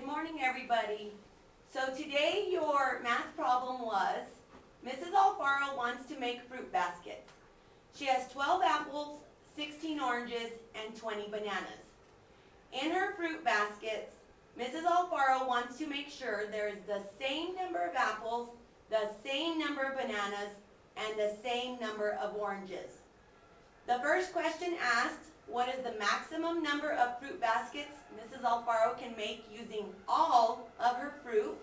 Good morning, everybody. So today your math problem was, Mrs. Alfaro wants to make fruit baskets. She has 12 apples, 16 oranges, and 20 bananas. In her fruit baskets, Mrs. Alfaro wants to make sure there is the same number of apples, the same number of bananas, and the same number of oranges. The first question asked, what is the maximum number of fruit baskets Mrs. Alfaro can make using all of her fruit?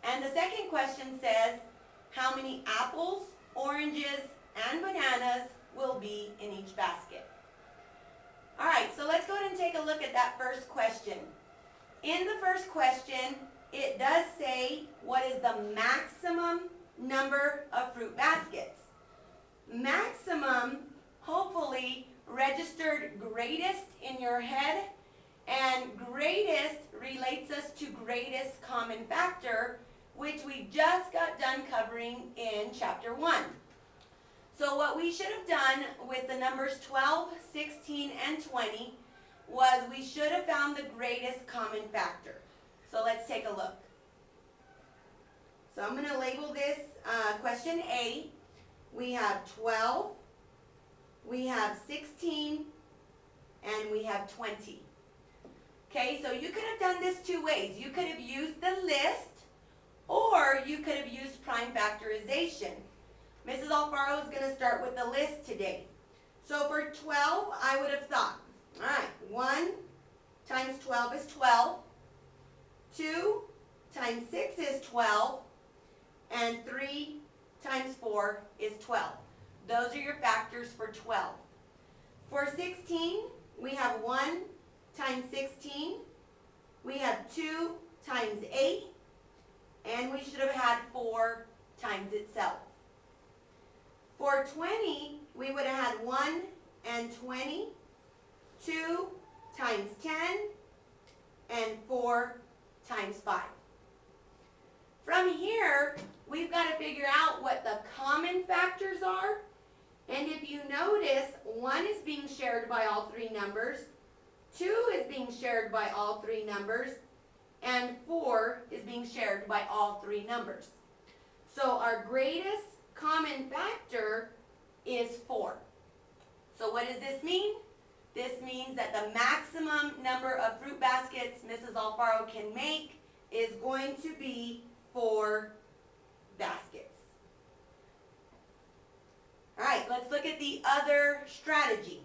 And the second question says, how many apples, oranges, and bananas will be in each basket? All right, so let's go ahead and take a look at that first question. In the first question, it does say what is the maximum number of fruit baskets. Maximum, hopefully, registered greatest in your head, and greatest relates us to greatest common factor, which we just got done covering in chapter 1. So what we should have done with the numbers 12, 16, and 20 was we should have found the greatest common factor. So let's take a look. So I'm going to label this question A. We have 12, we have 16, and we have 20. Okay, so you could have done this two ways. You could have used the list, or you could have used prime factorization. Mrs. Alfaro is going to start with the list today. So for 12, I would have thought, all right, 1 times 12 is 12, 2 times 6 is 12, and 3 times 4 is 12. Those are your factors for 12. For 16, we have 1 times 16, we have 2 times 8, and we should have had 4 times itself. For 20, we would have had 1 and 20, 2 times 10, and 4 times 5. From here, we've got to figure out what the common factors are. And if you notice, 1 is being shared by all 3 numbers, 2 is being shared by all 3 numbers, and 4 is being shared by all 3 numbers. So our greatest common factor is 4. So what does this mean? This means that the maximum number of fruit baskets Mrs. Alfaro can make is going to be 4 baskets. All right, let's look at the other strategy.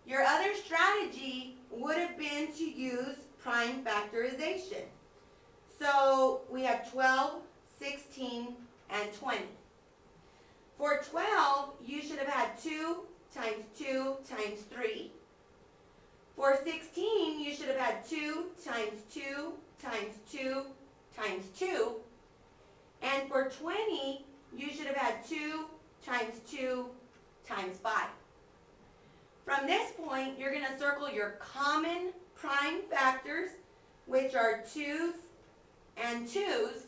Your other strategy would have been to use prime factorization. So we have 12, 16, and 20. For 12, you should have had 2 times 2 times 3. For 16, you should have had 2 times 2 times 2 times 2. And for 20, you should have had 2 times 2 times 5. From this point, you're going to circle your common prime factors, which are 2's and 2's.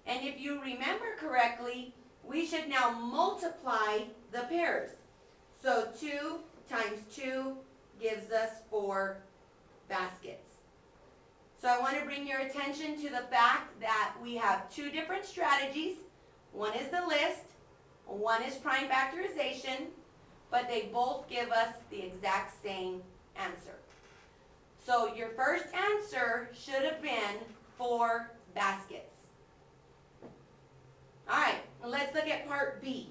And if you remember correctly, we should now multiply the pairs. So 2 times 2 gives us 4 baskets. So I want to bring your attention to the fact that we have 2 different strategies. One is the list, one is prime factorization, but they both give us the exact same answer. So your first answer should have been 4 baskets. All right, let's look at part B.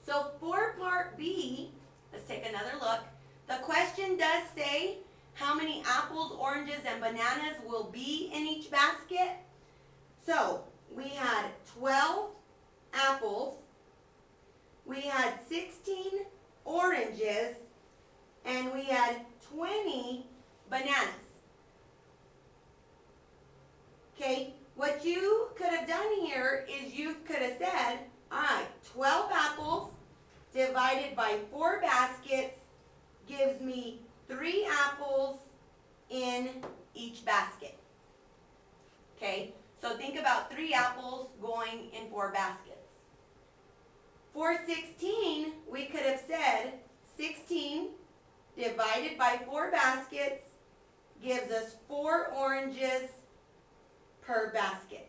So for part B, let's take another look. The question does say how many apples, oranges, and bananas will be in each basket. So we had 12 apples, we had 16 oranges, and we had 20 bananas. Okay, what you could have done here is you could have said, all right, 12 apples divided by 4 baskets gives me 3 apples in each basket. Okay, so think about 3 apples going in 4 baskets. For 16, we could have said 16 divided by 4 baskets gives us 4 oranges per basket.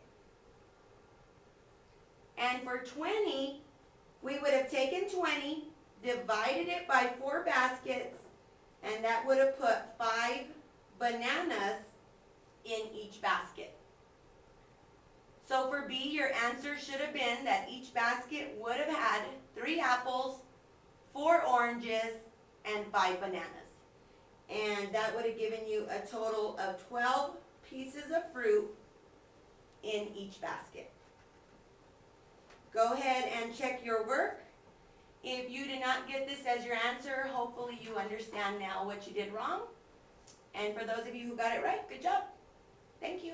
And for 20, we would have taken 20, divided it by 4 baskets, and that would have put 5 bananas in each basket. So for B, your answer should have been that each basket would have had 3 apples, 4 oranges, and 5 bananas. And that would have given you a total of 12 pieces of fruit in each basket. Go ahead and check your work. If you did not get this as your answer, hopefully you understand now what you did wrong. And for those of you who got it right, good job. Thank you.